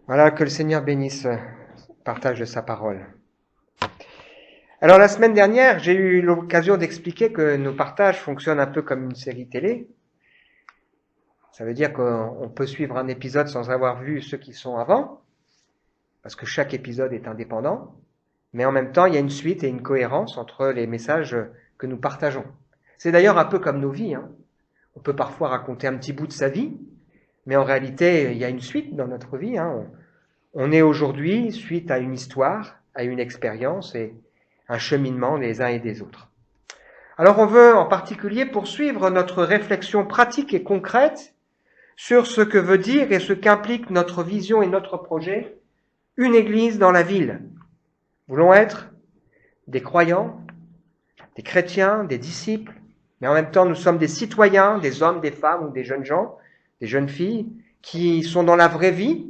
Voilà, que le Seigneur bénisse le partage de sa parole. Alors la semaine dernière, j'ai eu l'occasion d'expliquer que nos partages fonctionnent un peu comme une série télé. Ça veut dire qu'on peut suivre un épisode sans avoir vu ceux qui sont avant, parce que chaque épisode est indépendant, mais en même temps, il y a une suite et une cohérence entre les messages que nous partageons. C'est d'ailleurs un peu comme nos vies. On peut parfois raconter un petit bout de sa vie, mais en réalité, il y a une suite dans notre vie. On est aujourd'hui suite à une histoire, à une expérience et un cheminement des uns et des autres. Alors on veut en particulier poursuivre notre réflexion pratique et concrète sur ce que veut dire et ce qu'implique notre vision et notre projet, une église dans la ville. Nous voulons être des croyants, des chrétiens, des disciples, mais en même temps nous sommes des citoyens, des hommes, des femmes ou des jeunes gens, des jeunes filles qui sont dans la vraie vie,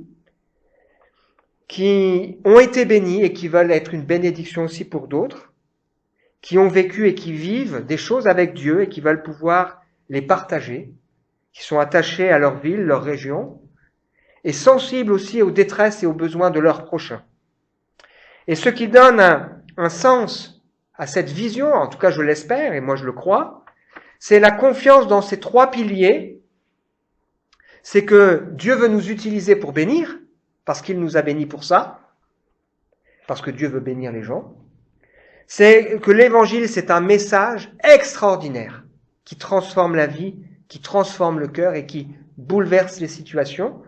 qui ont été bénis et qui veulent être une bénédiction aussi pour d'autres, qui ont vécu et qui vivent des choses avec Dieu et qui veulent pouvoir les partager, qui sont attachés à leur ville, leur région, et sensibles aussi aux détresses et aux besoins de leurs prochains. Et ce qui donne un sens à cette vision, en tout cas je l'espère et moi je le crois, c'est la confiance dans ces trois piliers. C'est que Dieu veut nous utiliser pour bénir, parce qu'il nous a bénis pour ça, parce que Dieu veut bénir les gens. C'est que l'évangile, c'est un message extraordinaire qui transforme la vie, qui transforme le cœur et qui bouleverse les situations.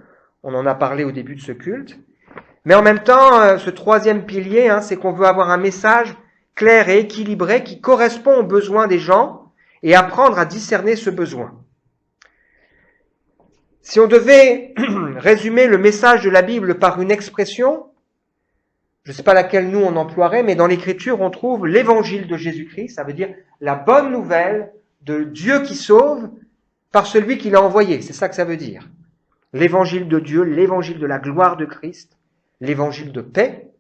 On en a parlé au début de ce culte. Mais en même temps, ce troisième pilier, c'est qu'on veut avoir un message clair et équilibré qui correspond aux besoins des gens et apprendre à discerner ce besoin. Si on devait résumer le message de la Bible par une expression, je ne sais pas laquelle nous on emploierait, mais dans l'Écriture on trouve l'évangile de Jésus-Christ, ça veut dire la bonne nouvelle de Dieu qui sauve par celui qui l'a envoyé, c'est ça que ça veut dire. L'évangile de Dieu, l'évangile de la gloire de Christ, l'évangile de paix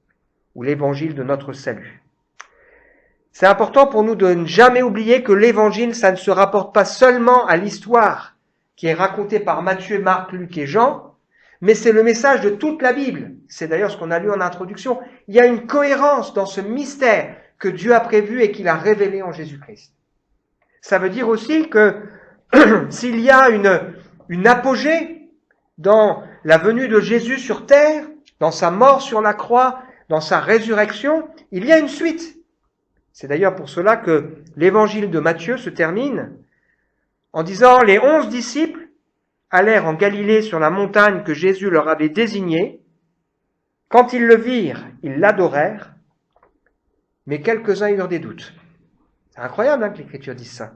ou l'évangile de notre salut. C'est important pour nous de ne jamais oublier que l'évangile, ça ne se rapporte pas seulement à l'histoire qui est racontée par Matthieu, Marc, Luc et Jean, mais c'est le message de toute la Bible. C'est d'ailleurs ce qu'on a lu en introduction. Il y a une cohérence dans ce mystère que Dieu a prévu et qu'il a révélé en Jésus-Christ. Ça veut dire aussi que s'il y a une apogée dans la venue de Jésus sur terre, dans sa mort sur la croix, dans sa résurrection, il y a une suite. C'est d'ailleurs pour cela que l'évangile de Matthieu se termine en disant « Les 11 disciples allèrent en Galilée sur la montagne que Jésus leur avait désignée. Quand ils le virent, ils l'adorèrent, mais quelques-uns eurent des doutes. » C'est incroyable que l'Écriture dise ça.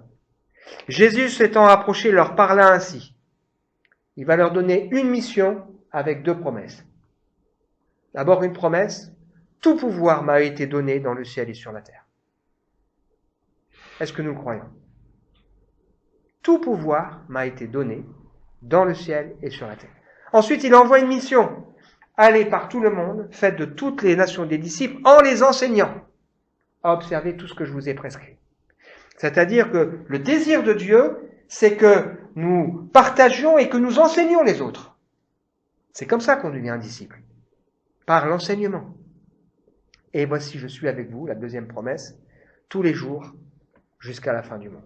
Jésus s'étant approché leur parla ainsi. Il va leur donner une mission avec deux promesses. D'abord une promesse, tout pouvoir m'a été donné dans le ciel et sur la terre. Est-ce que nous le croyons? Tout pouvoir m'a été donné dans le ciel et sur la terre. Ensuite, il envoie une mission. Allez par tout le monde, faites de toutes les nations des disciples en les enseignant à observer tout ce que je vous ai prescrit. C'est-à-dire que le désir de Dieu, c'est que nous partagions et que nous enseignions les autres. C'est comme ça qu'on devient un disciple, par l'enseignement. Et voici, je suis avec vous, la deuxième promesse, tous les jours jusqu'à la fin du monde.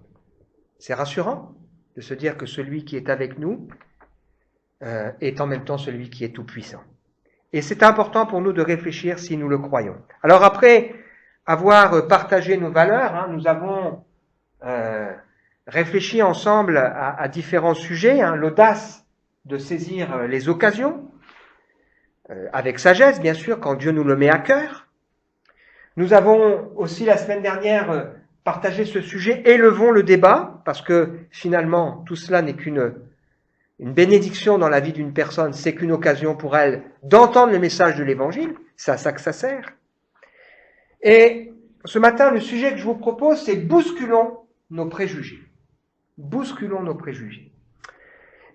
C'est rassurant de se dire que celui qui est avec nous est en même temps celui qui est tout-puissant. Et c'est important pour nous de réfléchir si nous le croyons. Alors après avoir partagé nos valeurs, nous avons réfléchi ensemble à différents sujets, l'audace de saisir les occasions, avec sagesse bien sûr, quand Dieu nous le met à cœur. Nous avons aussi la semaine dernière partagé ce sujet, élevons le débat, parce que finalement tout cela n'est qu'une bénédiction dans la vie d'une personne, c'est qu'une occasion pour elle d'entendre le message de l'Évangile, c'est à ça que ça sert. Et ce matin, le sujet que je vous propose, c'est bousculons nos préjugés. Bousculons nos préjugés.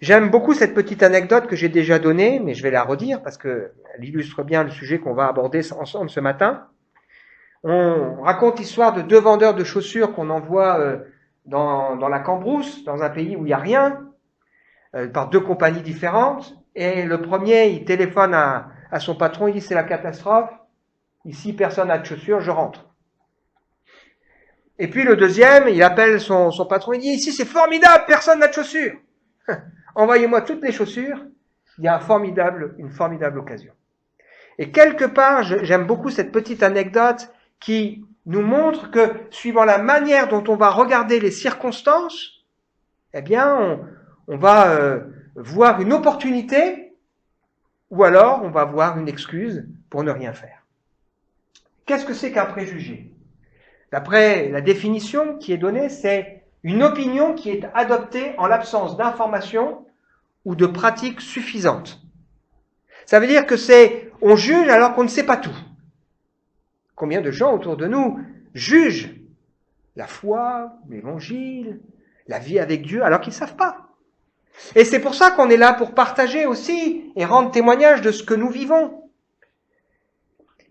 J'aime beaucoup cette petite anecdote que j'ai déjà donnée, mais je vais la redire parce qu'elle illustre bien le sujet qu'on va aborder ensemble ce matin. On raconte l'histoire de deux vendeurs de chaussures qu'on envoie dans la Cambrousse, dans un pays où il n'y a rien, par deux compagnies différentes. Et le premier, il téléphone à à son patron, il dit c'est la catastrophe, ici personne n'a de chaussures, je rentre. Et puis le deuxième, il appelle son patron, il dit ici c'est formidable, personne n'a de chaussures. Envoyez-moi toutes les chaussures, il y a une formidable occasion. Et quelque part, j'aime beaucoup cette petite anecdote qui nous montre que suivant la manière dont on va regarder les circonstances, eh bien on va voir une opportunité ou alors on va voir une excuse pour ne rien faire. Qu'est-ce que c'est qu'un préjugé ? D'après la définition qui est donnée, c'est une opinion qui est adoptée en l'absence d'informations ou de pratiques suffisantes. Ça veut dire que on juge alors qu'on ne sait pas tout. Combien de gens autour de nous jugent la foi, l'évangile, la vie avec Dieu, alors qu'ils ne savent pas. Et c'est pour ça qu'on est là pour partager aussi et rendre témoignage de ce que nous vivons.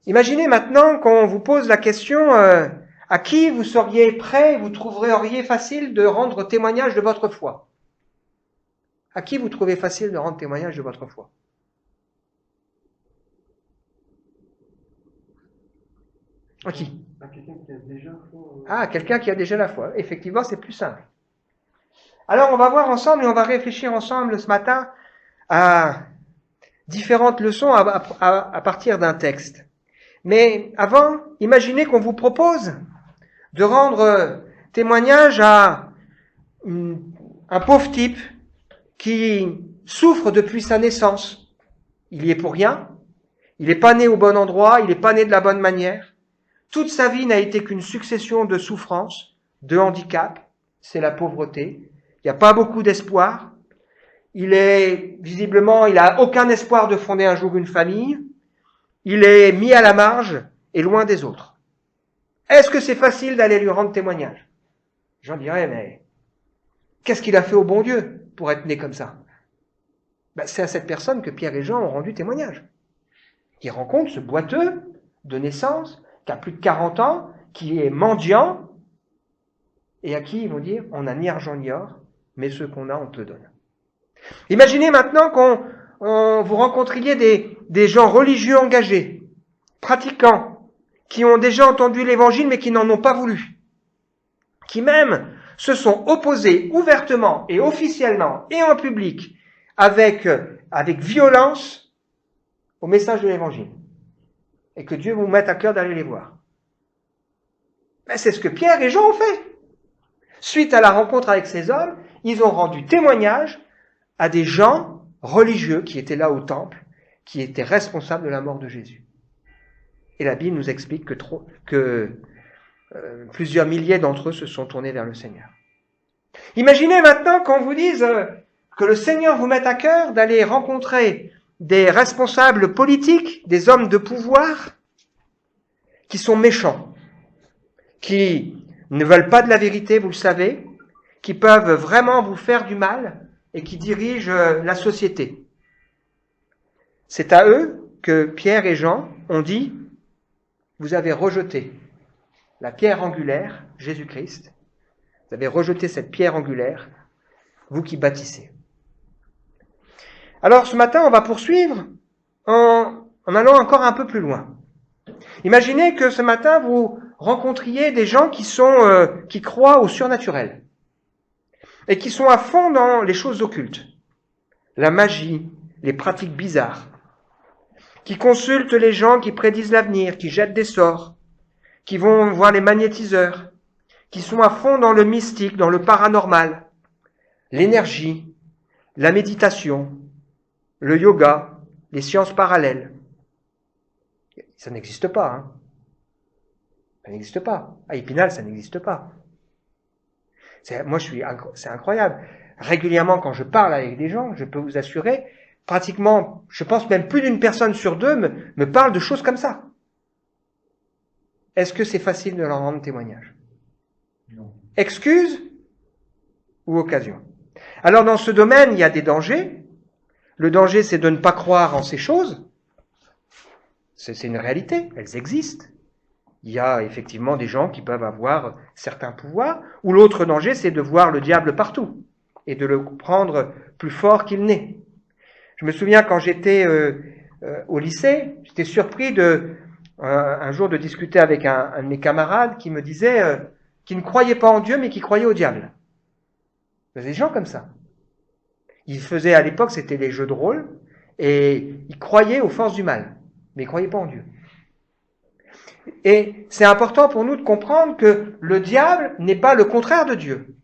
Imaginez maintenant qu'on vous pose la question à qui vous seriez prêt, vous trouveriez facile de rendre témoignage de votre foi. À qui vous trouvez facile de rendre témoignage de votre foi ? À qui ? Quelqu'un qui a déjà la foi. Ah, quelqu'un qui a déjà la foi. Effectivement, c'est plus simple. Alors, on va voir ensemble et on va réfléchir ensemble ce matin à différentes leçons à partir d'un texte. Mais avant, imaginez qu'on vous propose de rendre témoignage à un pauvre type qui souffre depuis sa naissance. Il y est pour rien. Il n'est pas né au bon endroit. Il n'est pas né de la bonne manière. Toute sa vie n'a été qu'une succession de souffrances, de handicaps. C'est la pauvreté. Il n'y a pas beaucoup d'espoir. Il a aucun espoir de fonder un jour une famille. Il est mis à la marge et loin des autres. Est-ce que c'est facile d'aller lui rendre témoignage ? J'en dirais, mais qu'est-ce qu'il a fait au bon Dieu pour être né comme ça ? C'est à cette personne que Pierre et Jean ont rendu témoignage. Ils rencontrent ce boiteux de naissance, qui a plus de 40 ans, qui est mendiant, et à qui ils vont dire, on n'a ni argent ni or, mais ce qu'on a, on te le donne. Imaginez maintenant qu'on vous rencontriez des gens religieux engagés, pratiquants, qui ont déjà entendu l'évangile mais qui n'en ont pas voulu, qui même se sont opposés ouvertement et officiellement et en public avec violence au message de l'évangile. Et que Dieu vous mette à cœur d'aller les voir. C'est ce que Pierre et Jean ont fait. Suite à la rencontre avec ces hommes, ils ont rendu témoignage à des gens religieux qui étaient là au temple, qui étaient responsables de la mort de Jésus. Et la Bible nous explique que plusieurs milliers d'entre eux se sont tournés vers le Seigneur. Imaginez maintenant qu'on vous dise que le Seigneur vous mette à cœur d'aller rencontrer des responsables politiques, des hommes de pouvoir, qui sont méchants, qui ne veulent pas de la vérité, vous le savez, qui peuvent vraiment vous faire du mal et qui dirigent la société. C'est à eux que Pierre et Jean ont dit, vous avez rejeté la pierre angulaire, Jésus-Christ, vous avez rejeté cette pierre angulaire, vous qui bâtissez. Alors ce matin, on va poursuivre en allant encore un peu plus loin. Imaginez que ce matin, vous rencontriez des gens qui croient au surnaturel et qui sont à fond dans les choses occultes, la magie, les pratiques bizarres, qui consultent les gens qui prédisent l'avenir, qui jettent des sorts, qui vont voir les magnétiseurs, qui sont à fond dans le mystique, dans le paranormal, l'énergie, la méditation, le yoga, les sciences parallèles. Ça n'existe pas, hein. Ça n'existe pas. À Épinal, ça n'existe pas. C'est incroyable. Régulièrement, quand je parle avec des gens, je peux vous assurer, pratiquement, je pense même plus d'une personne sur deux me parle de choses comme ça. Est-ce que c'est facile de leur rendre témoignage ? Non. Excuse ou occasion ? Alors, dans ce domaine, il y a des dangers. Le danger, c'est de ne pas croire en ces choses. C'est une réalité, elles existent. Il y a effectivement des gens qui peuvent avoir certains pouvoirs, ou l'autre danger, c'est de voir le diable partout et de le prendre plus fort qu'il n'est. Je me souviens quand j'étais au lycée, j'étais surpris un jour de discuter avec un de mes camarades qui me disait qu'il ne croyait pas en Dieu, mais qu'il croyait au diable. Il y a des gens comme ça. Ils faisaient, à l'époque, c'était des jeux de rôle, et ils croyaient aux forces du mal, mais ils ne croyaient pas en Dieu. Et c'est important pour nous de comprendre que le diable n'est pas le contraire de Dieu.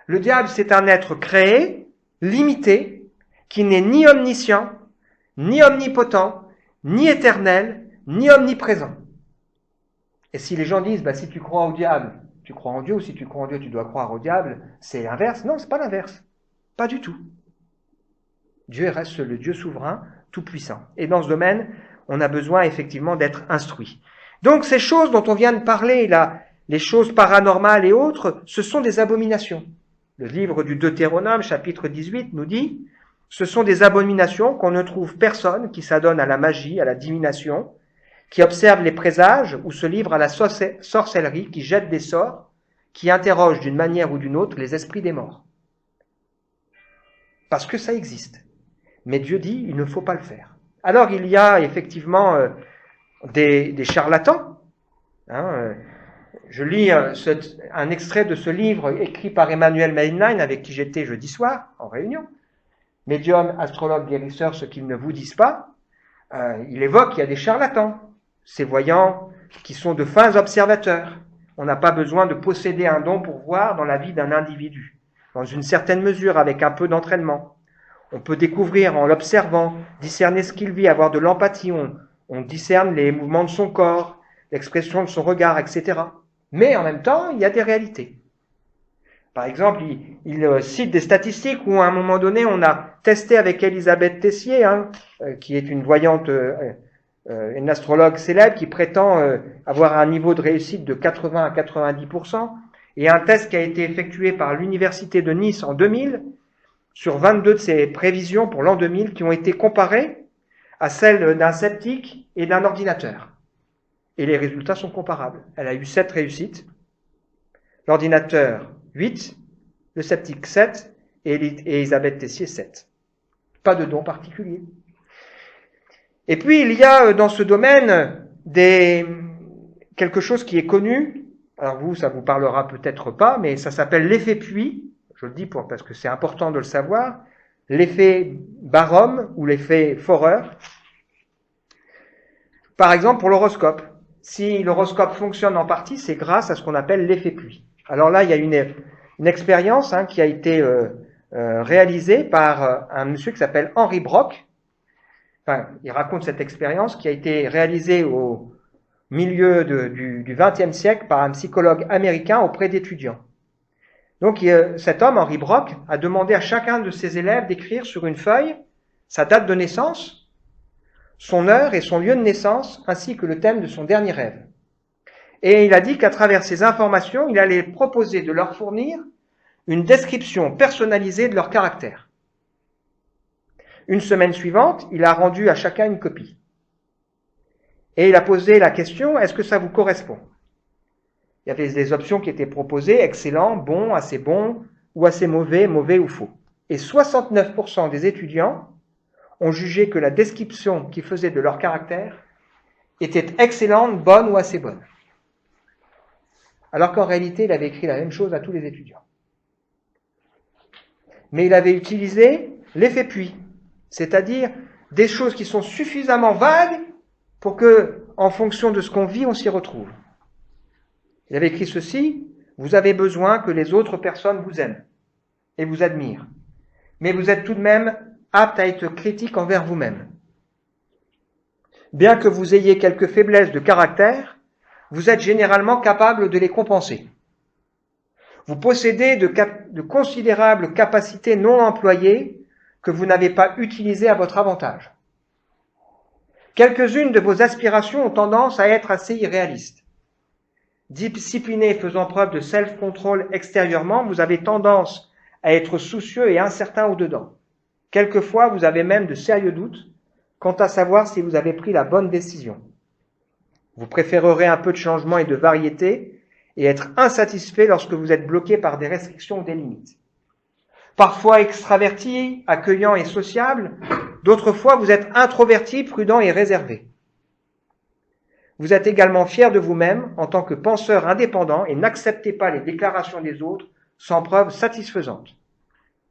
Le diable, c'est un être créé, limité, qui n'est ni omniscient, ni omnipotent, ni éternel, ni omniprésent. Et si les gens disent, si tu crois au diable, tu crois en Dieu, ou si tu crois en Dieu, tu dois croire au diable, c'est l'inverse. Non, c'est pas l'inverse. Pas du tout. Dieu reste le Dieu souverain, tout-puissant. Et dans ce domaine, on a besoin effectivement d'être instruit. Donc ces choses dont on vient de parler, là, les choses paranormales et autres, ce sont des abominations. Le livre du Deutéronome, chapitre 18, nous dit, ce sont des abominations qu'on ne trouve personne qui s'adonne à la magie, à la divination, qui observe les présages ou se livre à la sorcellerie, qui jette des sorts, qui interroge d'une manière ou d'une autre les esprits des morts. Parce que ça existe. Mais Dieu dit, il ne faut pas le faire. Alors il y a effectivement des charlatans. Je lis un extrait de ce livre écrit par Emmanuel Mainline, avec qui j'étais jeudi soir, en réunion. Médium, astrologue, guérisseur, ce qu'ils ne vous disent pas. Il évoque qu'il y a des charlatans. Ces voyants qui sont de fins observateurs. On n'a pas besoin de posséder un don pour voir dans la vie d'un individu. Dans une certaine mesure, avec un peu d'entraînement. On peut découvrir en l'observant, discerner ce qu'il vit, avoir de l'empathie. On discerne les mouvements de son corps, l'expression de son regard, etc. Mais en même temps, il y a des réalités. Par exemple, il cite des statistiques où à un moment donné, on a testé avec Elisabeth Tessier, qui est une voyante, une astrologue célèbre, qui prétend avoir un niveau de réussite de 80 à 90%, et un test qui a été effectué par l'Université de Nice en 2000, sur 22 de ses prévisions pour l'an 2000, qui ont été comparées à celles d'un sceptique et d'un ordinateur. Et les résultats sont comparables. Elle a eu 7 réussites, l'ordinateur 8, le sceptique 7 et Elisabeth Tessier 7. Pas de don particulier. Et puis il y a dans ce domaine quelque chose qui est connu. Alors vous, ça vous parlera peut-être pas, mais ça s'appelle l'effet puits. Je le dis parce que c'est important de le savoir. L'effet Barham ou l'effet Forer. Par exemple, pour l'horoscope. Si l'horoscope fonctionne en partie, c'est grâce à ce qu'on appelle l'effet puits. Alors là, il y a une expérience qui a été réalisée par un monsieur qui s'appelle Henry Brock. Enfin, il raconte cette expérience qui a été réalisée au milieu du XXe siècle par un psychologue américain auprès d'étudiants. Donc cet homme, Henry Brock, a demandé à chacun de ses élèves d'écrire sur une feuille sa date de naissance, son heure et son lieu de naissance, ainsi que le thème de son dernier rêve. Et il a dit qu'à travers ces informations, il allait proposer de leur fournir une description personnalisée de leur caractère. Une semaine suivante, il a rendu à chacun une copie. Et il a posé la question, est-ce que ça vous correspond ? Il y avait des options qui étaient proposées, excellent, bon, assez bon, ou assez mauvais, mauvais ou faux. Et 69% des étudiants ont jugé que la description qu'ils faisaient de leur caractère était excellente, bonne ou assez bonne. Alors qu'en réalité, il avait écrit la même chose à tous les étudiants. Mais il avait utilisé l'effet puits, c'est-à-dire des choses qui sont suffisamment vagues pour que, en fonction de ce qu'on vit, on s'y retrouve. Il avait écrit ceci, vous avez besoin que les autres personnes vous aiment et vous admirent, mais vous êtes tout de même apte à être critique envers vous-même. Bien que vous ayez quelques faiblesses de caractère, vous êtes généralement capable de les compenser. Vous possédez de considérables capacités non employées que vous n'avez pas utilisées à votre avantage. Quelques-unes de vos aspirations ont tendance à être assez irréalistes. Discipliné faisant preuve de self-control extérieurement, vous avez tendance à être soucieux et incertain au-dedans. Quelquefois, vous avez même de sérieux doutes quant à savoir si vous avez pris la bonne décision. Vous préférerez un peu de changement et de variété et être insatisfait lorsque vous êtes bloqué par des restrictions ou des limites. Parfois extraverti, accueillant et sociable, D'autres fois, vous êtes introverti, prudent et réservé. Vous êtes également fier de vous-même en tant que penseur indépendant et n'acceptez pas les déclarations des autres sans preuve satisfaisante.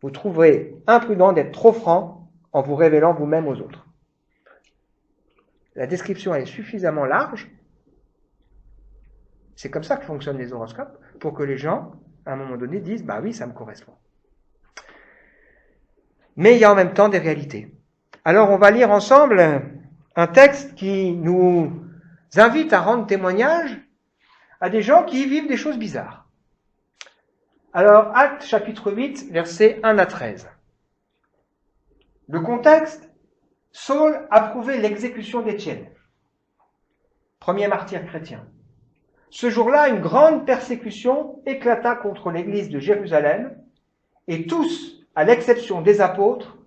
Vous trouverez imprudent d'être trop franc en vous révélant vous-même aux autres. La description est suffisamment large. C'est comme ça que fonctionnent les horoscopes, pour que les gens, à un moment donné, disent « bah oui, ça me correspond ». Mais il y a en même temps des réalités. Alors on va lire ensemble un texte qui nous invite à rendre témoignage à des gens qui vivent des choses bizarres. Alors, Actes chapitre 8, versets 1 à 13. Le contexte, Saul approuvait l'exécution d'Étienne, premier martyr chrétien. Ce jour-là, une grande persécution éclata contre l'église de Jérusalem, et tous, à l'exception des apôtres,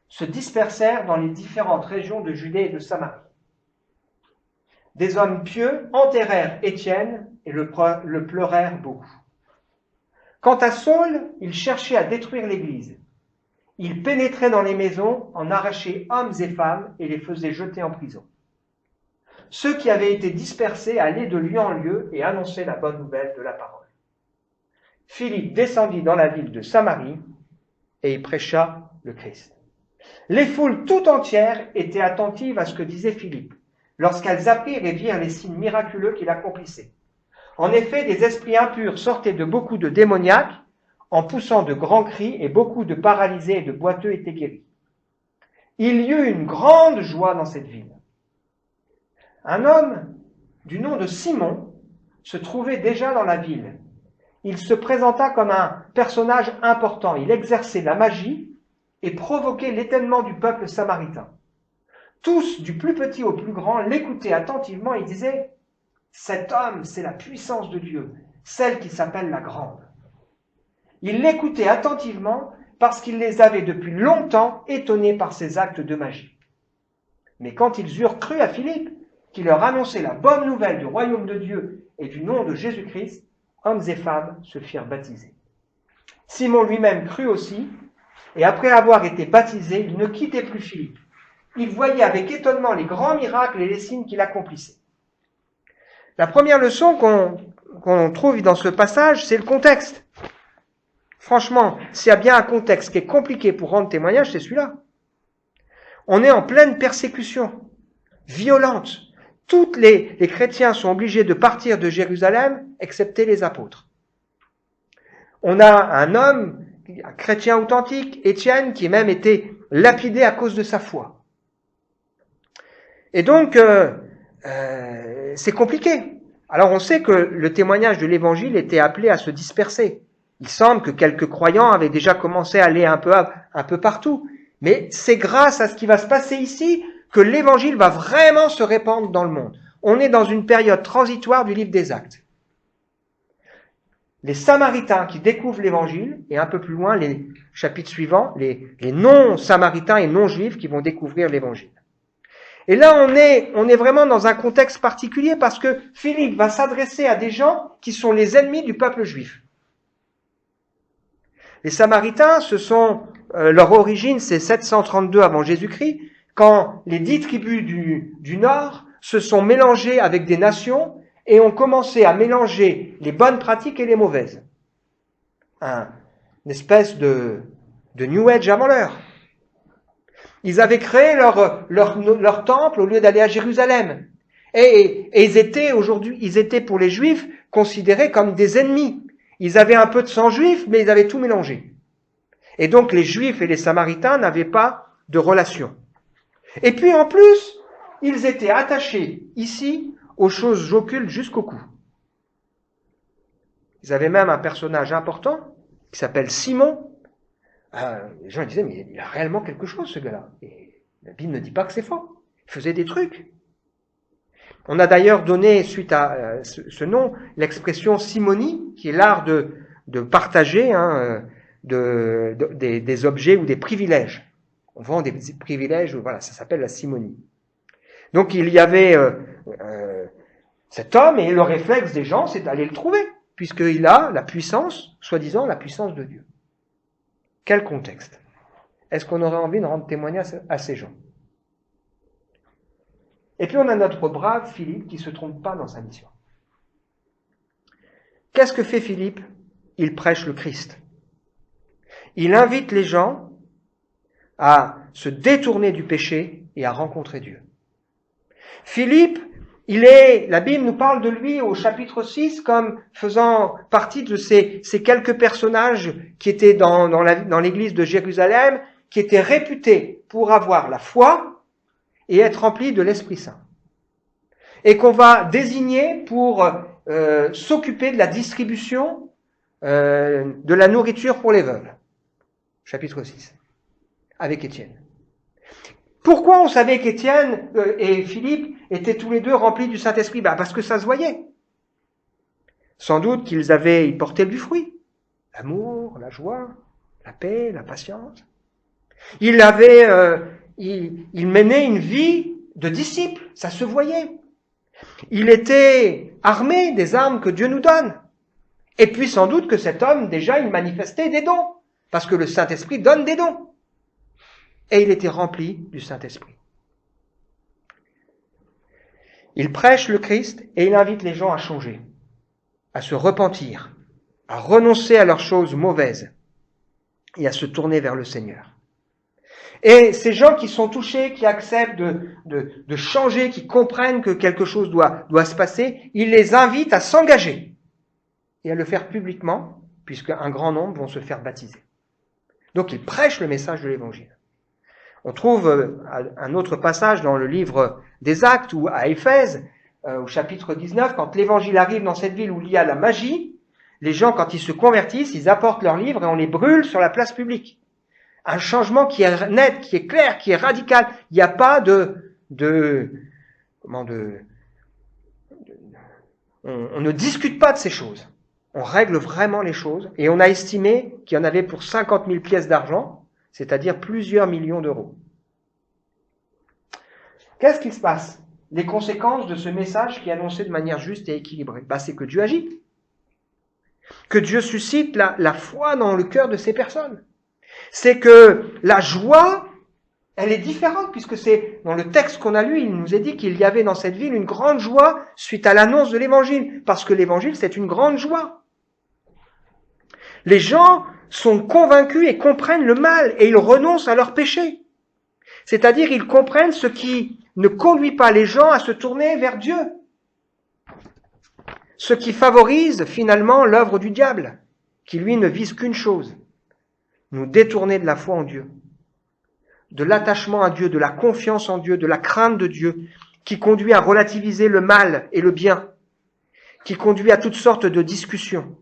se dispersèrent dans les différentes régions de Judée et de Samarie. Des hommes pieux enterrèrent Étienne et le pleurèrent beaucoup. Quant à Saul, il cherchait à détruire l'église. Il pénétrait dans les maisons, en arrachait hommes et femmes et les faisait jeter en prison. Ceux qui avaient été dispersés allaient de lieu en lieu et annonçaient la bonne nouvelle de la parole. Philippe descendit dans la ville de Samarie et y prêcha le Christ. Les foules tout entières étaient attentives à ce que disait Philippe, lorsqu'elles apprirent et virent les signes miraculeux qu'il accomplissait. En effet, des esprits impurs sortaient de beaucoup de démoniaques en poussant de grands cris et beaucoup de paralysés et de boiteux étaient guéris. Il y eut une grande joie dans cette ville. Un homme du nom de Simon se trouvait déjà dans la ville. Il se présenta comme un personnage important. Il exerçait la magie et provoquait l'étonnement du peuple samaritain. Tous, du plus petit au plus grand, l'écoutaient attentivement et disaient « Cet homme, c'est la puissance de Dieu, celle qui s'appelle la grande. » Ils l'écoutaient attentivement parce qu'il les avait depuis longtemps étonnés par ses actes de magie. Mais quand ils eurent cru à Philippe, qui leur annonçait la bonne nouvelle du royaume de Dieu et du nom de Jésus-Christ, hommes et femmes se firent baptiser. Simon lui-même crut aussi, et après avoir été baptisé, il ne quittait plus Philippe. Il voyait avec étonnement les grands miracles et les signes qu'il accomplissait. La première leçon qu'on trouve dans ce passage, c'est le contexte. Franchement, s'il y a bien un contexte qui est compliqué pour rendre témoignage, c'est celui-là. On est en pleine persécution, violente. Tous les chrétiens sont obligés de partir de Jérusalem, excepté les apôtres. On a un homme, un chrétien authentique, Étienne, qui même été lapidé à cause de sa foi. Et donc, c'est compliqué. Alors on sait que le témoignage de l'Évangile était appelé à se disperser. Il semble que quelques croyants avaient déjà commencé à aller un peu partout. Mais c'est grâce à ce qui va se passer ici que l'Évangile va vraiment se répandre dans le monde. On est dans une période transitoire du livre des Actes. Les Samaritains qui découvrent l'Évangile, et un peu plus loin, les chapitres suivants, les non-Samaritains et non-Juifs qui vont découvrir l'Évangile. Et là, on est vraiment dans un contexte particulier parce que Philippe va s'adresser à des gens qui sont les ennemis du peuple juif. Les Samaritains, leur origine, c'est 732 avant Jésus-Christ, quand les 10 tribus du Nord se sont mélangées avec des nations et ont commencé à mélanger les bonnes pratiques et les mauvaises. Une espèce de New Age avant l'heure. Ils avaient créé leur temple au lieu d'aller à Jérusalem. Et ils étaient pour les Juifs considérés comme des ennemis. Ils avaient un peu de sang juif, mais ils avaient tout mélangé. Et donc les Juifs et les Samaritains n'avaient pas de relation. Et puis en plus, ils étaient attachés ici aux choses occultes jusqu'au cou. Ils avaient même un personnage important qui s'appelle Simon. Les gens disaient, mais il a réellement quelque chose ce gars-là. Et la Bible ne dit pas que c'est faux. Il faisait des trucs. On a d'ailleurs donné, suite à ce nom, l'expression simonie, qui est l'art de partager des objets ou des privilèges. On vend des privilèges, voilà, ça s'appelle la simonie. Donc il y avait cet homme, et le réflexe des gens, c'est d'aller le trouver, puisqu'il a la puissance, soi-disant la puissance de Dieu. Quel contexte! est-ce qu'on aurait envie de rendre témoignage à ces gens? Et puis on a notre brave Philippe qui ne se trompe pas dans sa mission. Qu'est-ce que fait Philippe? Il prêche le Christ. Il invite les gens à se détourner du péché et à rencontrer Dieu. Philippe, la Bible nous parle de lui au chapitre 6 comme faisant partie de ces quelques personnages qui étaient dans l'église de Jérusalem, qui étaient réputés pour avoir la foi et être remplis de l'Esprit Saint. Et qu'on va désigner pour s'occuper de la distribution de la nourriture pour les veuves. Chapitre 6, avec Étienne. Pourquoi on savait qu'Étienne et Philippe étaient tous les deux remplis du Saint-Esprit? Parce que ça se voyait. Sans doute ils portaient du fruit. L'amour, la joie, la paix, la patience. Il menait une vie de disciple, ça se voyait. Il était armé des armes que Dieu nous donne. Et puis sans doute que cet homme, déjà, il manifestait des dons, parce que le Saint-Esprit donne des dons. Et il était rempli du Saint-Esprit. Il prêche le Christ et il invite les gens à changer, à se repentir, à renoncer à leurs choses mauvaises et à se tourner vers le Seigneur. Et ces gens qui sont touchés, qui acceptent de changer, qui comprennent que quelque chose doit se passer, il les invite à s'engager et à le faire publiquement, puisqu'un grand nombre vont se faire baptiser. Donc il prêche le message de l'Évangile. On trouve un autre passage dans le livre des Actes ou à Éphèse, au chapitre 19, quand l'Évangile arrive dans cette ville où il y a la magie, les gens, quand ils se convertissent, ils apportent leurs livres et on les brûle sur la place publique. Un changement qui est net, qui est clair, qui est radical. Il n'y a pas on ne discute pas de ces choses. On règle vraiment les choses et on a estimé qu'il y en avait pour 50 000 pièces d'argent, c'est-à-dire plusieurs millions d'euros. Qu'est-ce qui se passe? Les conséquences de ce message qui est annoncé de manière juste et équilibrée, c'est que Dieu agit. Que Dieu suscite la foi dans le cœur de ces personnes. C'est que la joie, elle est différente, puisque c'est dans le texte qu'on a lu, il nous est dit qu'il y avait dans cette ville une grande joie suite à l'annonce de l'Évangile, parce que l'Évangile, c'est une grande joie. Les gens sont convaincus et comprennent le mal, et ils renoncent à leur péché. C'est-à-dire, ils comprennent ce qui ne conduit pas les gens à se tourner vers Dieu. Ce qui favorise finalement l'œuvre du diable, qui lui ne vise qu'une chose, nous détourner de la foi en Dieu, de l'attachement à Dieu, de la confiance en Dieu, de la crainte de Dieu, qui conduit à relativiser le mal et le bien, qui conduit à toutes sortes de discussions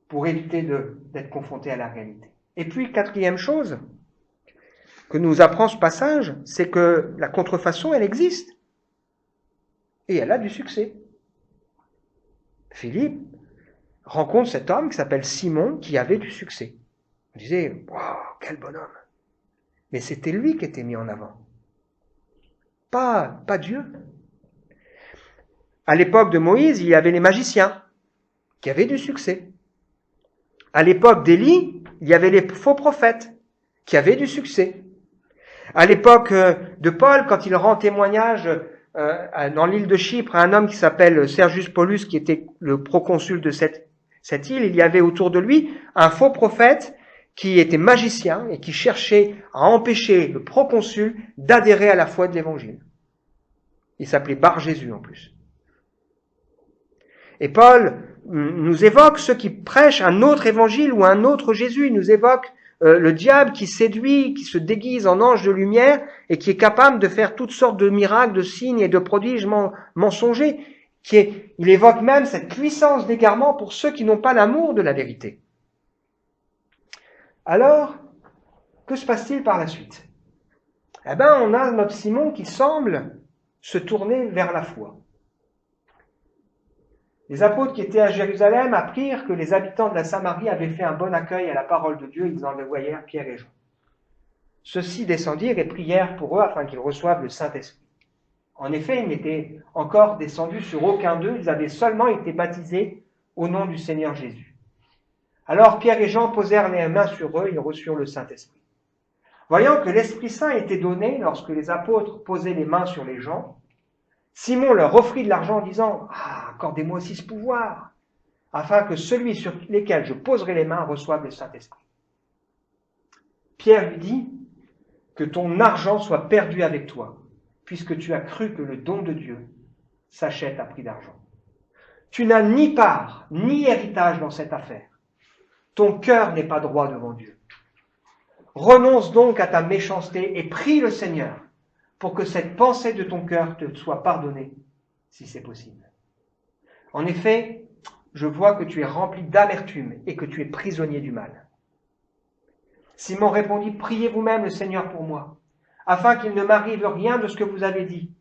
pour éviter d'être confronté à la réalité. Et puis, quatrième chose que nous apprend ce passage, c'est que la contrefaçon, elle existe. Et elle a du succès. Philippe rencontre cet homme qui s'appelle Simon, qui avait du succès. On disait, waouh, quel bonhomme. Mais c'était lui qui était mis en avant. Pas Dieu. À l'époque de Moïse, il y avait les magiciens qui avaient du succès. À l'époque d'Élie, il y avait les faux prophètes qui avaient du succès. À l'époque de Paul, quand il rend témoignage dans l'île de Chypre à un homme qui s'appelle Sergius Paulus, qui était le proconsul de cette île, il y avait autour de lui un faux prophète qui était magicien et qui cherchait à empêcher le proconsul d'adhérer à la foi de l'Évangile. Il s'appelait Bar-Jésus en plus. Et Paul nous évoque ceux qui prêchent un autre évangile ou un autre Jésus. Il nous évoque le diable qui séduit, qui se déguise en ange de lumière et qui est capable de faire toutes sortes de miracles, de signes et de prodiges mensongers. Il évoque même cette puissance d'égarement pour ceux qui n'ont pas l'amour de la vérité. Alors, que se passe-t-il par la suite? On a notre Simon qui semble se tourner vers la foi. Les apôtres qui étaient à Jérusalem apprirent que les habitants de la Samarie avaient fait un bon accueil à la parole de Dieu. Ils envoyèrent Pierre et Jean. Ceux-ci descendirent et prièrent pour eux afin qu'ils reçoivent le Saint-Esprit. En effet, ils n'étaient encore descendus sur aucun d'eux. Ils avaient seulement été baptisés au nom du Seigneur Jésus. Alors Pierre et Jean posèrent les mains sur eux, ils reçurent le Saint-Esprit. Voyant que l'Esprit Saint était donné lorsque les apôtres posaient les mains sur les gens, Simon leur offrit de l'argent en disant « Ah, accordez-moi aussi ce pouvoir, afin que celui sur lesquels je poserai les mains reçoive le Saint-Esprit. » Pierre lui dit « Que ton argent soit perdu avec toi, puisque tu as cru que le don de Dieu s'achète à prix d'argent. Tu n'as ni part, ni héritage dans cette affaire. Ton cœur n'est pas droit devant Dieu. Renonce donc à ta méchanceté et prie le Seigneur pour que cette pensée de ton cœur te soit pardonnée, si c'est possible. En effet, je vois que tu es rempli d'amertume et que tu es prisonnier du mal. » Simon répondit, « Priez vous-même le Seigneur pour moi, afin qu'il ne m'arrive rien de ce que vous avez dit. »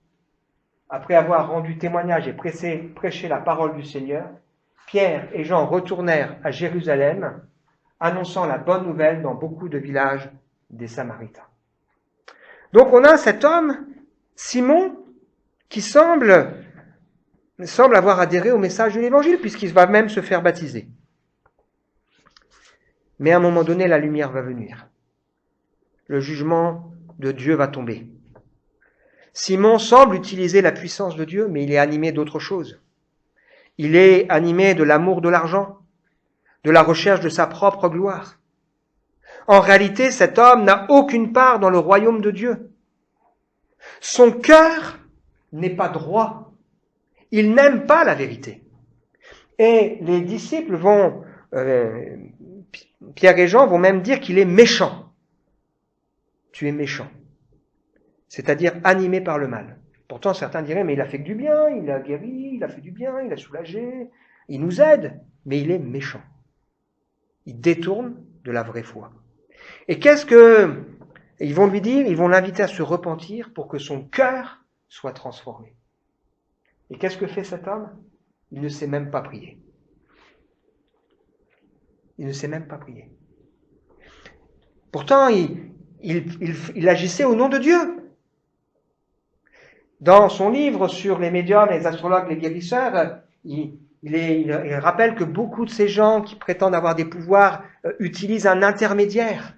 Après avoir rendu témoignage et prêché la parole du Seigneur, Pierre et Jean retournèrent à Jérusalem, annonçant la bonne nouvelle dans beaucoup de villages des Samaritains. Donc on a cet homme, Simon, qui semble avoir adhéré au message de l'Évangile, puisqu'il va même se faire baptiser. Mais à un moment donné, la lumière va venir. Le jugement de Dieu va tomber. Simon semble utiliser la puissance de Dieu, mais il est animé d'autre chose. Il est animé de l'amour de l'argent, de la recherche de sa propre gloire. En réalité, cet homme n'a aucune part dans le royaume de Dieu. Son cœur n'est pas droit. Il n'aime pas la vérité. Et les disciples Pierre et Jean vont même dire qu'il est méchant. Tu es méchant. C'est-à-dire animé par le mal. Pourtant, certains diraient, mais il a fait que du bien, il a guéri, il a fait du bien, il a soulagé, il nous aide, mais il est méchant. Il détourne de la vraie foi. Et ils vont lui dire, ils vont l'inviter à se repentir pour que son cœur soit transformé. Et qu'est-ce que fait cet homme? Il ne sait même pas prier. Il ne sait même pas prier. Pourtant, il agissait au nom de Dieu. Dans son livre sur les médiums, les astrologues, les guérisseurs, il rappelle que beaucoup de ces gens qui prétendent avoir des pouvoirs utilisent un intermédiaire.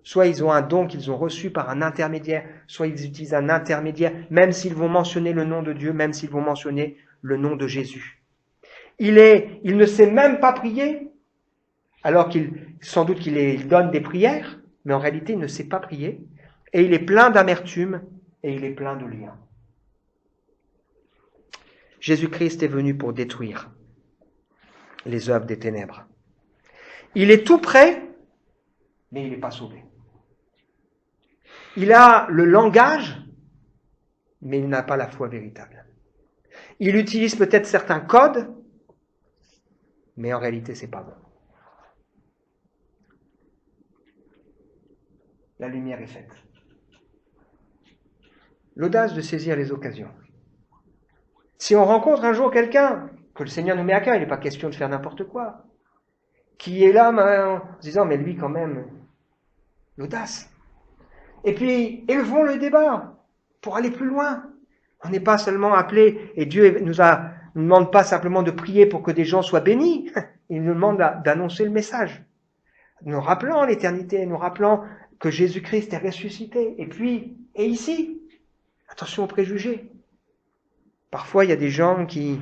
Soit ils ont un don qu'ils ont reçu par un intermédiaire, soit ils utilisent un intermédiaire, même s'ils vont mentionner le nom de Dieu, même s'ils vont mentionner le nom de Jésus. Il ne sait même pas prier, alors sans doute qu'il donne des prières, mais en réalité il ne sait pas prier, et il est plein d'amertume, et il est plein de liens. Jésus-Christ est venu pour détruire les œuvres des ténèbres. Il est tout prêt, mais il n'est pas sauvé. Il a le langage, mais il n'a pas la foi véritable. Il utilise peut-être certains codes, mais en réalité, c'est pas bon. La lumière est faite. L'audace de saisir les occasions. Si on rencontre un jour quelqu'un, que le Seigneur nous met à cœur, il n'est pas question de faire n'importe quoi, qui est là en se disant, mais lui quand même, l'audace. Et puis, élevons le débat pour aller plus loin. On n'est pas seulement appelé, et Dieu ne nous demande pas simplement de prier pour que des gens soient bénis, il nous demande d'annoncer le message. Nous rappelant l'éternité, nous rappelant que Jésus-Christ est ressuscité. Et ici, attention aux préjugés. Parfois, il y a des gens qui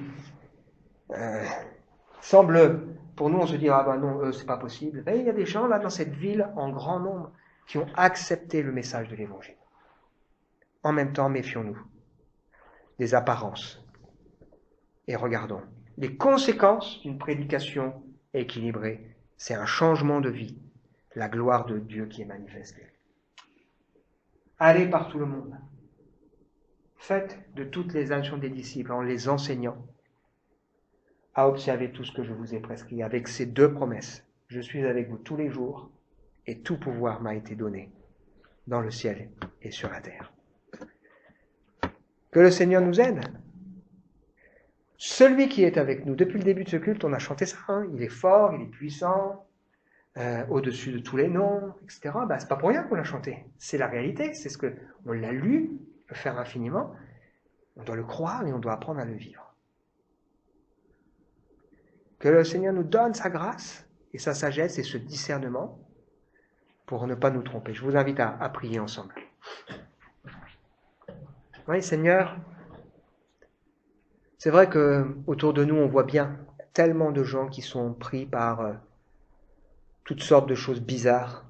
semblent, pour nous, on se dit, ah ben non, c'est pas possible. Mais il y a des gens là dans cette ville, en grand nombre, qui ont accepté le message de l'Évangile. En même temps, méfions-nous des apparences et regardons. Les conséquences d'une prédication équilibrée, c'est un changement de vie, la gloire de Dieu qui est manifestée. Allez par tout le monde. Faites de toutes les actions des disciples en les enseignant à observer tout ce que je vous ai prescrit, avec ces deux promesses. Je suis avec vous tous les jours et tout pouvoir m'a été donné dans le ciel et sur la terre. Que le Seigneur nous aide. Celui qui est avec nous, depuis le début de ce culte, on a chanté ça, il est fort, il est puissant, au-dessus de tous les noms, etc. C'est pas pour rien qu'on l'a chanté. C'est la réalité, c'est ce que on l'a lu, le faire infiniment. On doit le croire et on doit apprendre à le vivre. Que le Seigneur nous donne sa grâce et sa sagesse et ce discernement pour ne pas nous tromper. Je vous invite à prier ensemble. Oui, Seigneur, c'est vrai que autour de nous, on voit bien tellement de gens qui sont pris par toutes sortes de choses bizarres.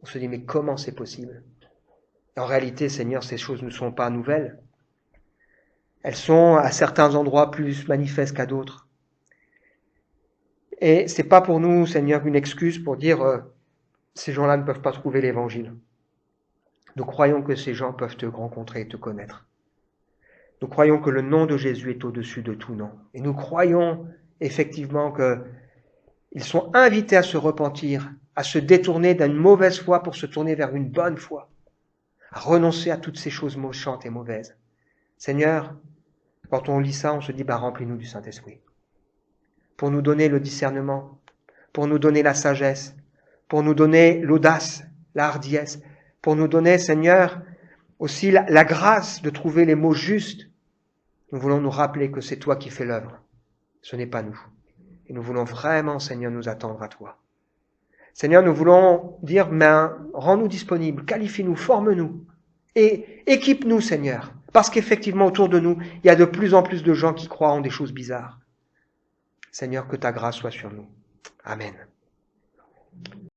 On se dit, mais comment c'est possible? En réalité, Seigneur, ces choses ne sont pas nouvelles. Elles sont à certains endroits plus manifestes qu'à d'autres. Et c'est pas pour nous, Seigneur, une excuse pour dire ces gens-là ne peuvent pas trouver l'évangile. Nous croyons que ces gens peuvent te rencontrer et te connaître. Nous croyons que le nom de Jésus est au-dessus de tout nom. Et nous croyons effectivement qu'ils sont invités à se repentir, à se détourner d'une mauvaise foi pour se tourner vers une bonne foi, à renoncer à toutes ces choses méchantes et mauvaises. Seigneur, quand on lit ça, on se dit, remplis-nous du Saint-Esprit. Pour nous donner le discernement, pour nous donner la sagesse, pour nous donner l'audace, la hardiesse, pour nous donner, Seigneur, aussi la grâce de trouver les mots justes. Nous voulons nous rappeler que c'est toi qui fais l'œuvre. Ce n'est pas nous. Et nous voulons vraiment, Seigneur, nous attendre à toi. Seigneur, nous voulons dire, rends-nous disponibles, qualifie-nous, forme-nous et équipe-nous, Seigneur. Parce qu'effectivement, autour de nous, il y a de plus en plus de gens qui croient en des choses bizarres. Seigneur, que ta grâce soit sur nous. Amen.